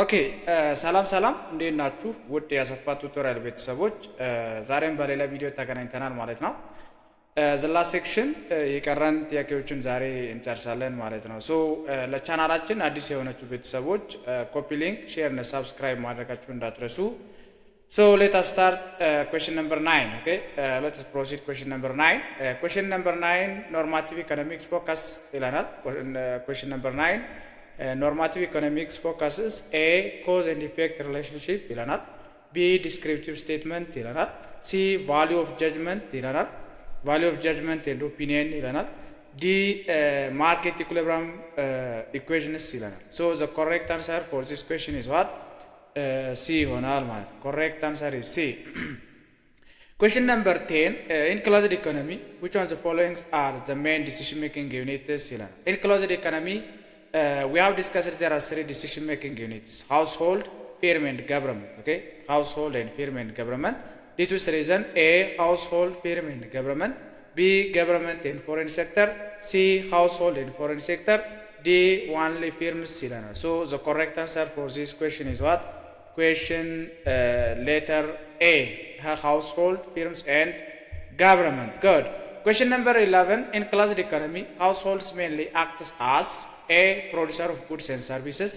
ኦኬ ሰላም ሰላም እንዴት ናችሁ? ውድ የአሰፋ ቱቶሪያል ቤተሰቦች ዛሬም በሌላ ቪዲዮ ተገናኝተናል ማለት ነው። ዘላ ሴክሽን የቀረን ጥያቄዎችን ዛሬ እንጨርሳለን ማለት ነው። ለቻናላችን አዲስ የሆነችሁ ቤተሰቦች ኮፒ ሊንክ፣ ሼር እና ሰብስክራይብ ማድረጋችሁ እንዳትረሱ። Let us start question number 9. Okay, let us proceed question number 9. Question number 9 normative economics focus ይላናል። Question number 9 normative economics focuses A cause and effect relationship ይላናል። B descriptive statement ይላናል። C value of judgment ይላናል። value of judgment and opinion ይላናል። D market equilibrium equations ይላናል። So the correct answer for this question is what? C ይሆናል ማለት ነው። Correct answer is C. Question number 10 in closed economy which one of the following are the main decision making units ይላል። In closed economy we have discussed there are three decision making units: household, firm and government. Okay, household and firm and government. Due to this reason, A household, firm and government, B government and foreign sector, C household and foreign sector, D only firms ይላል። So the correct answer for this question is what? Question letter A, household, firms and government. Good. Question number 11 in closed economy households mainly act as A producer of goods and services,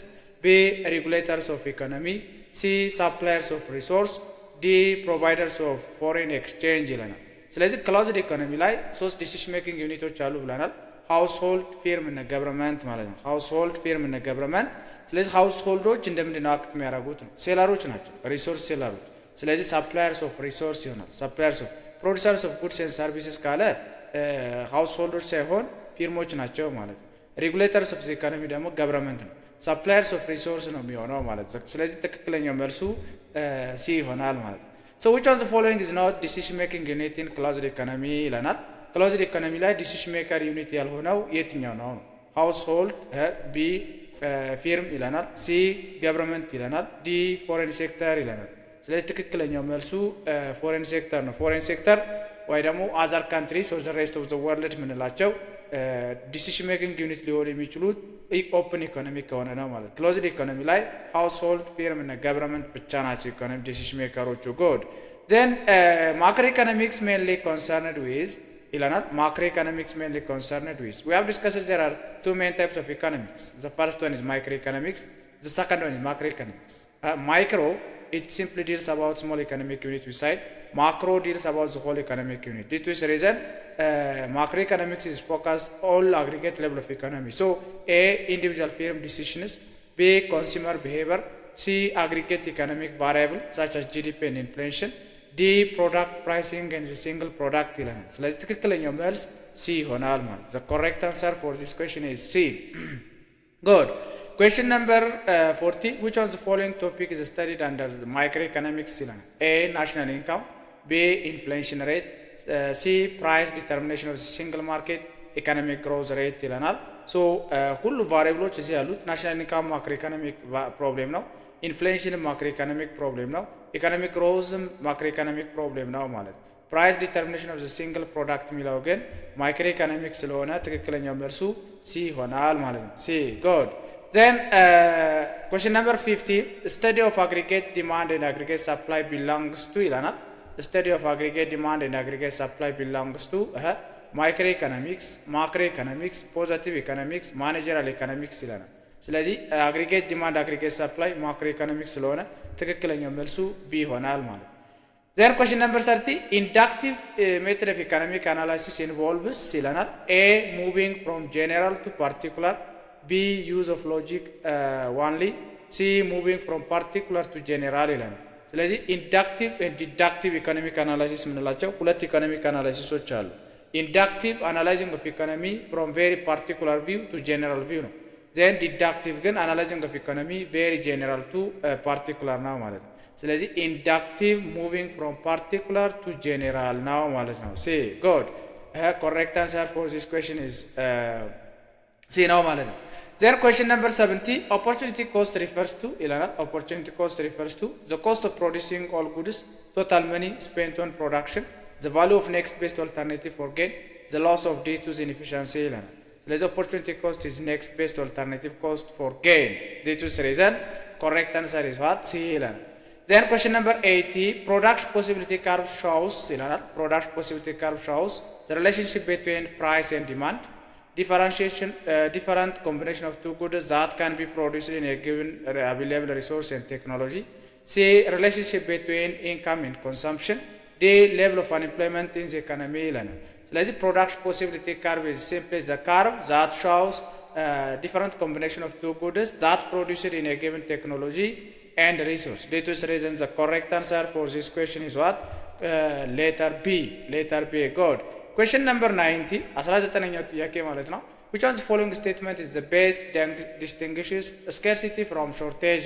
B regulators of economy, C suppliers of resource, D providers of foreign exchange ይለናል። ስለዚህ ክሎዝድ ኢኮኖሚ ላይ ሶስት ዲሲሽን ሜኪንግ ዩኒቶች አሉ ብለናል። ሃውስሆልድ፣ ፊርም እና ገቨርንመንት ማለት ነው። ሃውስሆልድ፣ ፊርም እና ገቨርንመንት። ስለዚህ ሃውስሆልዶች እንደምንድን ነው አክት የሚያደርጉት ነው? ሴለሮች ናቸው፣ ሪሶርስ ሴለሮች። ስለዚህ ሳፕላየርስ ኦፍ ሪሶርስ ይሆናል። ሳፕላየርስ ኦፍ ፕሮዲሰርስ ኦፍ ጉድስ ኤንድ ሰርቪስስ ካለ ሃውስሆልዶች ሳይሆን ፊርሞች ናቸው ማለት ነው። ሬጉሌተርስ ኦፍ ኢኮኖሚ ደግሞ ገቨርንመንት ነው። ሳፕላየርስ ኦፍ ሪሶርስ ነው የሚሆነው ማለት ነው። ስለዚህ ትክክለኛው መልሱ ሲ ይሆናል ማለት ነው። So which of the following is not decision making unit in closed economy ይለናል። ክሎዝድ ኢኮኖሚ ላይ ዲሲሽን ሜከር ዩኒት ያልሆነው የትኛው ነው? ሃውስሆልድ፣ ቢ ፊርም ይለናል፣ ሲ ገቨርንመንት ይለናል፣ ዲ ፎሬን ሴክተር ይለናል። ስለዚህ ትክክለኛው መልሱ ፎሬን ሴክተር ነው። ፎሬን ሴክተር ወይ ደግሞ አዘር ካንትሪስ ኦር ዘ ሬስት ኦፍ ዘ ወርልድ ምንላቸው ዲሲሽን ሜኪንግ ዩኒት ሊሆኑ የሚችሉት ኦፕን ኢኮኖሚ ከሆነ ነው ማለት። ክሎዝድ ኢኮኖሚ ላይ ሃውስሆልድ፣ ፊርም እና ገቨርንመንት ብቻ ናቸው ኢኮኖሚ ዲሲሽን ሜከሮቹ። ጉድ ዜን ማክሮ ኢኮኖሚክስ ሜንሊ ኮንሰርንድ ዊዝ ይለናል። ማክሮ ኢኮኖሚክስ ሜንሊ ኮንሰርንድ ዊዝ we have discussed there are two main types of economics. The first one is microeconomics, the second one is macroeconomics. Micro it simply deals about small economic unit we said. Macro deals about the whole economic unit. Due to this reason macroeconomics is focused all aggregate level of economy. So A individual firm decisions, B consumer behavior, C aggregate economic variable such as GDP and inflation, D product pricing and the single product ይለናል። ስለዚህ ትክክለኛው መልስ C ይሆናል ማለት። The correct answer for this question is C. Good. Question number 40 which of the following topic is studied under the microeconomics ይለናል። A national income, B inflation rate, C price determination of the single market, economic growth rate ይለናል። ሶ ሁሉ ቫሪያብሎች እዚህ ያሉት ናሽናል ኢንካም ማክሮ ኢኮኖሚክ ፕሮብሌም ነው። ኢንፍሌሽን ማክሮ ኢኮኖሚክ ፕሮብሌም ነው። ኢኮኖሚክ ግሮዝም ማክሮ ኢኮኖሚክ ፕሮብሌም ነው ማለት ነው። ፕራይስ ዲተርሚኔሽን ኦፍ ዘ ሲንግል ፕሮዳክት የሚለው ግን ማይክሮ ኢኮኖሚክ ስለሆነ ትክክለኛው መልሱ ሲ ይሆናል ማለት ነው። ሲ ጉድ ዜን ኩዌስችን ነምበር 50 ስታዲ ኦፍ አግሪጌት ዲማንድ ኤንድ አግሪጌት ሰፕላይ ቢሎንግስ ቱ ይላናል። ስታዲ ኦፍ አግሪጌት ዲማንድ ኤንድ አግሪጌት ሰፕላይ ቢሎንግስ ቱ ማይክሮ ኢኮኖሚክስ፣ ማክሮ ኢኮኖሚክስ፣ ፖዚቲቭ ኢኮኖሚክስ፣ ማኔጀራል ኢኮኖሚክስ ይለናል። ስለዚህ አግሪጌት ዲማንድ አግሪጌት ሰፕላይ ማክሮ ኢኮኖሚክስ ስለሆነ ትክክለኛው መልሱ ቢ ይሆናል ማለት ነው። ዜን ኩዌስችን ነምበር 30 ኢንዳክቲቭ ሜተድ ኦፍ ኢኮኖሚክ አናላይሲስ ኢንቮልቭስ ይለናል። ኤ ሙቪንግ ፍሮም ጄኔራል ቱ ፓርቲኩላር፣ ቢ ዩዝ ኦፍ ሎጂክ ዋንሊ፣ ሲ ሙቪንግ ፍሮም ፓርቲኩላር ቱ ጄኔራል ይለናል። ስለዚህ ኢንዳክቲቭ ዲዳክቲቭ ኢኮኖሚክ አናላይሲስ የምንላቸው ሁለት ኢኮኖሚክ አናላይሲሶች አሉ። ኢንዳክቲቭ አናላይዚንግ ኦፍ ኢኮኖሚ ፍሮም ቬሪ ፓርቲኩላር ቪው ቱ ጄኔራል ቪው ነው። ዜን ዲዳክቲቭ ግን አናላይዚንግ ኦፍ ኢኮኖሚ ቬሪ ጄኔራል ቱ ፓርቲኩላር ነው ማለት ነው። ስለዚህ ኢንዳክቲቭ ሙቪንግ ፍሮም ፓርቲኩላር ቱ ጄኔራል ነው ማለት ነው። ሲ ጉድ ኮሬክት አንሰር ፎር ዚስ ኩዌስችን ኢዝ ሲ ነው ማለት ነው። ዜን ኩዌስችን ነምበር 70 ኦፖርቹኒቲ ኮስት ሪፈርስ ቱ ይለናል። ኦፖርቹኒቲ ኮስት ሪፈርስ ቱ ዘ ኮስት ኦፍ ፕሮዲሲንግ ኦል ጉድስ ቶታል መኒ ስፔንት ኦን ፕሮዳክሽን the value of next best alternative for gain, the loss of due to inefficiency ይለናል። ስለዚህ opportunity cost is next best alternative cost for gain due to this reason correct answer is what? C ይላል። Then question number 80, product possibility curve shows ይላል። product possibility curve shows the relationship between price and demand, differentiation, different combination of two goods that can be produced in a given available resource and technology. C, relationship between income and consumption. D, level of unemployment in the economy ይላል። ስለዚህ product possibility curve is simply the curve that shows different combination of two goods that produced in a given technology and resource. Due to this reason, the correct answer for this question is what? Letter B. Letter B. Good. Question number 90. 19ኛው ጥያቄ ማለት ነው። Which one of the following statement is the best distinguishes scarcity from shortage?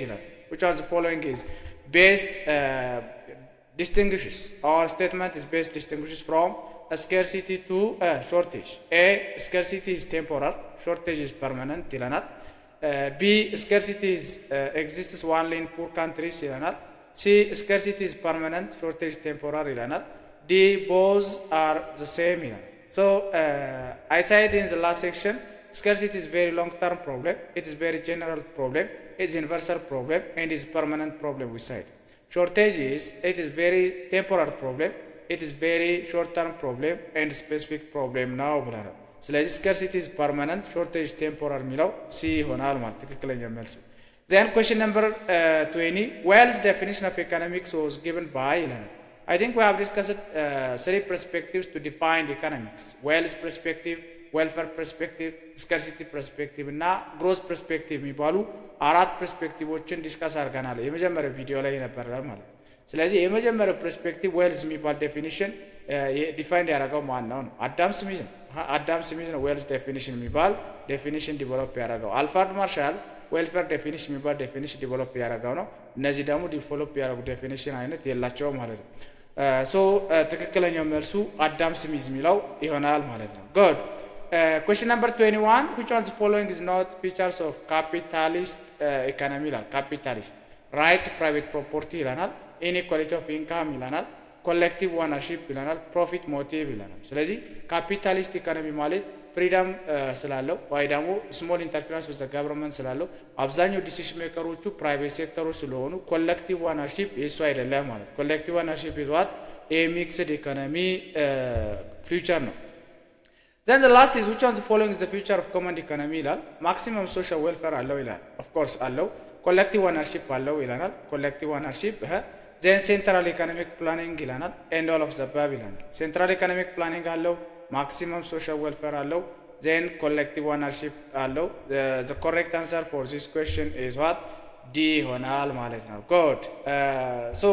Which one of the following is best distinguishes or statement is best distinguishes from a scarcity to shortage? A, scarcity is temporal, shortage is permanent ይለናል። B, scarcity is exists only in poor countries ይለናል። C, scarcity is permanent, shortage temporal ይለናል። D, both are the same ይላል። So I said in the last section, scarcity is very long term problem, it is very general problem, it is universal problem, and is permanent problem we said. Shortage is, it is very temporal problem, it is very short term problem, and specific problem now ብለናል። ስለዚህ scarcity is permanent, shortage temporal የሚለው C ይሆናል ማለት ትክክለኛ መልሱ። Then question number 20, Wells definition of economics was given by ይለናል። I think we have discussed three perspectives to define economics. Wells perspective, welfare perspective, scarcity perspective እና growth perspective የሚባሉ አራት ፐርስፔክቲቮችን ዲስከስ አድርገናል የመጀመሪያው ቪዲዮ ላይ ነበር ማለት። ስለዚህ የመጀመሪያው ፐርስፔክቲቭ ዌልዝ የሚባል ዴፊኒሽን ዲፋይንድ ያደረገው ማን ነው? አዳም ስሚዝ ነው። አዳም ስሚዝ ነው ዌልዝ ዴፊኒሽን የሚባል ዴፊኒሽን ዲቨሎፕ ያደረገው። አልፍሬድ ማርሻል ዌልፌር ዴፊኒሽን የሚባል ዴፊኒሽን ዲቨሎፕ ያደረገው ነው። እነዚህ ደግሞ ዲቨሎፕ ያደረጉ ዴፊኒሽን አይነት የላቸውም ማለት ነው። ሶ ትክክለኛው መልሱ አዳም ስሚዝ የሚለው ይሆናል ማለት ነው። ጉድ question number 21, which one of the following is not features of capitalist economy ይላል። capitalist right to private property ይላናል፣ inequality of income ይላናል፣ collective ownership ይላናል፣ profit motive ይላናል። ስለዚህ ካፒታሊስት ኢኮኖሚ ማለት ፍሪደም ስላለው ወይ ደግሞ ስሞል ኢንተርፕራይዝ with the government ስላለው አብዛኛው ዲሲሽን ሜከሮቹ ፕራይቬት ሴክተሮች ስለሆኑ ኮሌክቲቭ ኦነርሺፕ የሱ አይደለም ማለት። ኮሌክቲቭ ኦነርሺፕ is what a mixed economy future ነው። Then the last is which one of the following is the future of common economy ይላል። maximum social welfare አለው ይላል። of course አለው። collective ownership አለው ይላናል። collective ownership then central economic planning ይላናል and all of the above ይላናል። central economic planning አለው፣ maximum social welfare አለው፣ then collective ownership አለው። the correct answer for this question is what? D ይሆናል ማለት ነው። good so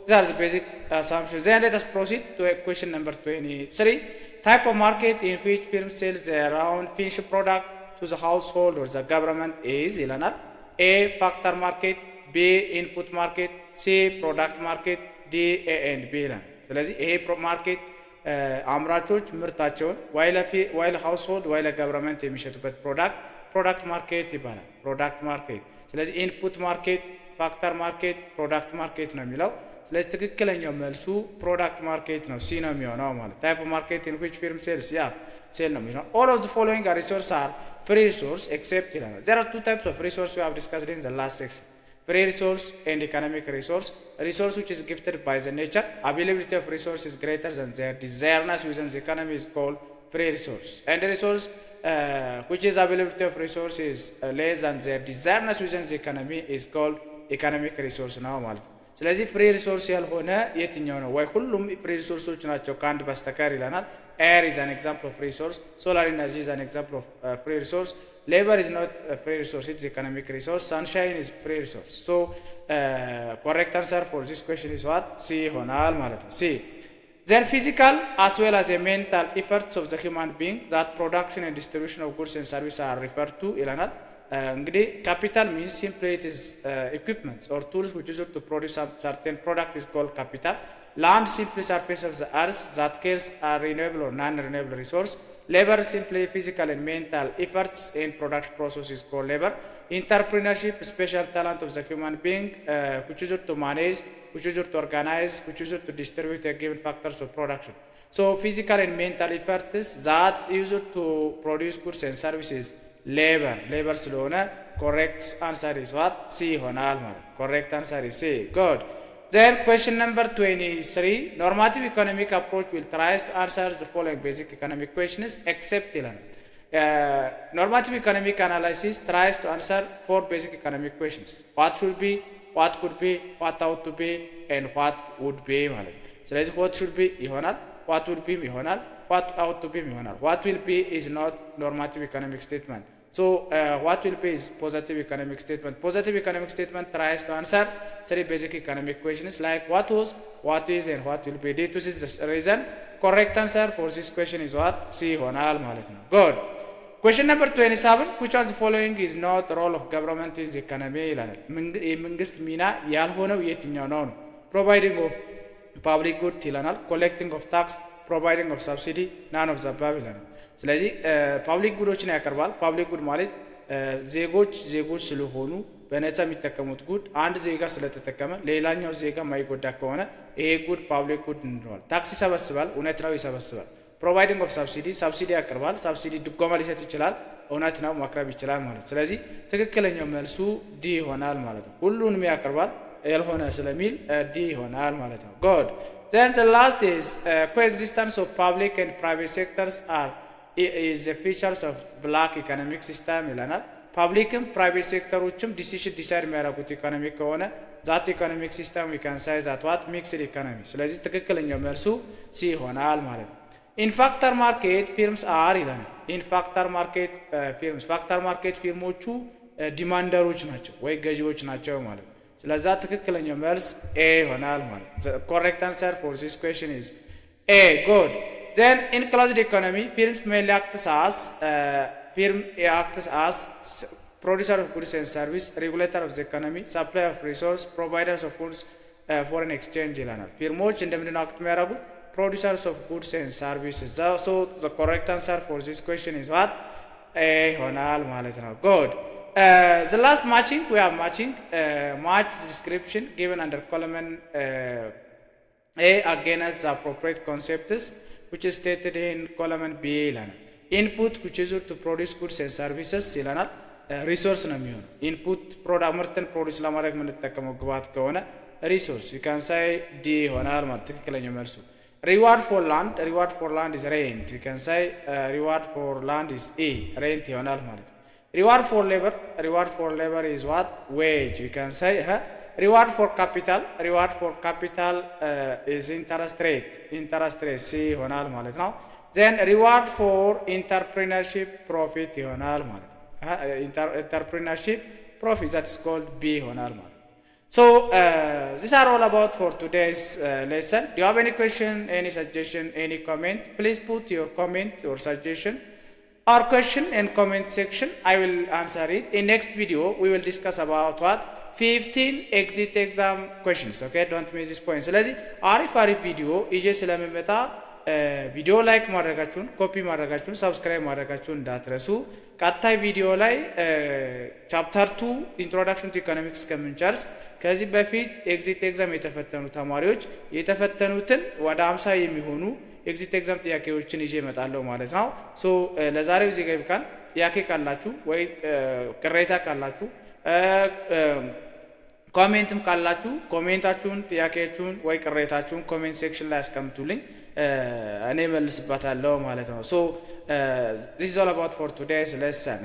these are the basic assumptions. Then let us proceed to question number 23. Type of market in which firm sells their own finished product to the household or the government is ይለናል። A, factor market, B, input market, C, product market, D, A and B ይላል። ስለዚህ ይሄ ማርኬት አምራቾች ምርታቸውን ዋይለ ሃውስሆልድ ዋይለ ገቨርንመንት የሚሸጡበት ፕሮዳክት ማርኬት ይባላል። ፕሮዳክት ማርኬት። ስለዚህ ኢንፑት ማርኬት፣ ፋክተር ማርኬት፣ ፕሮዳክት ማርኬት ነው የሚለው። ስለዚህ ትክክለኛው መልሱ ፕሮዳክት ማርኬት ነው፣ ሲ ነው የሚሆነው ማለት። ታይፕ ኦፍ ማርኬት ኢን ዊች ፊርም ሴልስ ሴል ነው የሚለው። ኦል ኦፍ ዘ ፎሎዊንግ ሪሶርስ አር ፍሪ ሪሶርስ ኤክሴፕት ይላል። ዜር አር ቱ ታይፕስ ኦፍ ሪሶርስ ዊ ሃቭ ዲስከስድ ኢን ዘ ላስት ሴክሽን። Free resource and economic resource. Resource which is gifted by the nature. Availability of resource is greater than their desiredness within the economy is called free resource. And the resource which is availability of resource is less than their desiredness within the economy is called economic resource ነው ማለት ነው። ስለዚህ ፍሪ ሪሶርስ ያልሆነ የትኛው ነው? ወይ ሁሉም ፍሪ ሪሶርሶች ናቸው ከአንድ በስተቀር ይለናል። ኤር is an example of resource. Solar energy is an example of free resource. Labor is not a free resource, it's economic resource. Sunshine is free resource. So correct answer for this question is what? C ይሆናል ማለት ነው። C. Then physical as well as a mental efforts of the human being that production and distribution of goods and services are referred to ይለናል። እንግዲህ capital means simply it is equipment or tools which is used to produce a certain product is called capital. Land simply surface of the earth that carries a renewable or non-renewable resource. Labor simply physical and mental efforts in production process is called labor. Entrepreneurship special talent of the human being which is used to manage, which is used to organize, which is used to distribute a given factors of production. So physical and mental efforts that used to produce goods and services labor ስለሆነ correct answer is what C ይሆናል ማለት correct answer is C good then question number 23 normative economic approach will try to answer the following basic economic questions except ይላል normative economic analysis tries to answer 4 basic economic questions what should be what could be what ought to be and what would be ማለት ስለዚህ what should be ይሆናል what would be ይሆናል what ought to be ይሆናል what will be is not normative economic statement so what will be is positive economic statement positive economic statement tries to answer 3 basic economic questions like what was what is and what will be due to this reason correct answer for this question is what C ይሆናል ማለት ነው good question number 27 which one of the following is not role of government in the economy ይላል የመንግስት ሚና ያልሆነው የትኛው ነው providing of public good ይላል collecting of tax providing of subsidy none of the above ይላል ስለዚህ ፐብሊክ ጉዶችን ያቀርባል ፐብሊክ ጉድ ማለት ዜጎች ስለሆኑ በነፃ የሚጠቀሙት ጉድ አንድ ዜጋ ስለተጠቀመ ሌላኛው ዜጋ ማይጎዳ ከሆነ ይሄ ጉድ ፐብሊክ ጉድ እንለዋለን ታክስ ይሰበስባል እውነት ነው ይሰበስባል providing of subsidy ያቀርባል subsidy ድጎማ ሊሰጥ ይችላል እውነት ነው ማቅረብ ይችላል ማለት ስለዚህ ትክክለኛው መልሱ ዲ ይሆናል ማለት ነው ሁሉንም ያቀርባል ያልሆነ ስለሚል ዲ ይሆናል ማለት ነው good then the last is coexistence of public and private sectors are is the features of black economic system ይላል ፐብሊክም ፕራይቬት ሴክተሮችም ዲሲሽን ዲሳይድ የሚያደርጉት ኢኮኖሚ ከሆነ ዛት ኢኮኖሚክ ሲስተም we can say that what mixed economy ስለዚህ ትክክለኛው መልሱ ሲ ይሆናል ማለት ነው in factor market firms are ይላል in factor market firms factor market ፊርሞቹ ዲማንደሮች ናቸው ወይ ገዢዎች ናቸው ማለት ነው ስለዚህ ትክክለኛው መልስ A ይሆናል ማለት the correct answer for this question is A good then in closed economy firms may act as producer of goods and service regulator of the economy supplier of resource providers of goods foreign exchange ይላል ፊርሞች እንደምንድነው አክት የሚያደርጉት producers of goods and services so the correct answer for this question is what A ይሆናል ማለት ነው good the last matching we have matching match description given under column A against the appropriate concepts which is stated in column B ይላል input which is to produce goods and services ይላል resource ነው የሚሆነው input product ምርትን ፕሮዲዩስ ለማድረግ የምንጠቀመው ግብአት ከሆነ resource you can say D ይሆናል ማለት ትክክለኛው መልሱ reward for land is rent you can say reward for land is E rent ይሆናል ማለት reward for labor is what wage you can say reward for capital is interest rate C ይሆናል ማለት ነው then reward for entrepreneurship profit ይሆናል ማለት entrepreneurship profit that is called B ይሆናል ማለት so these are all about for today's lesson do you have any question any suggestion any comment please put your comment or suggestion or question in comment section I will answer it in next video we will discuss about what 15 exit exam questions okay don't miss this point ስለዚህ አሪፍ ቪዲዮ ይዤ ስለምመጣ ቪዲዮ ላይክ ማድረጋችሁን ኮፒ ማድረጋችሁን ሰብስክራይብ ማድረጋችሁን እንዳትረሱ ቀጣይ ቪዲዮ ላይ ቻፕተር 2 ኢንትሮዳክሽን ቱ ኢኮኖሚክስ ከመንጨርስ ከዚህ በፊት ኤግዚት ኤግዛም የተፈተኑ ተማሪዎች የተፈተኑትን ወደ 50 የሚሆኑ ኤግዚት ኤግዛም ጥያቄዎችን ይዤ እመጣለሁ ማለት ነው ሶ ለዛሬው እዚህ ጋር ይብቃን ጥያቄ ካላችሁ ወይ ቅሬታ ካላችሁ ኮሜንትም ካላችሁ ኮሜንታችሁን ጥያቄያችሁን ወይ ቅሬታችሁን ኮሜንት ሴክሽን ላይ አስቀምጡልኝ እኔ መልስባታለሁ ማለት ነው so this is all about for today's lesson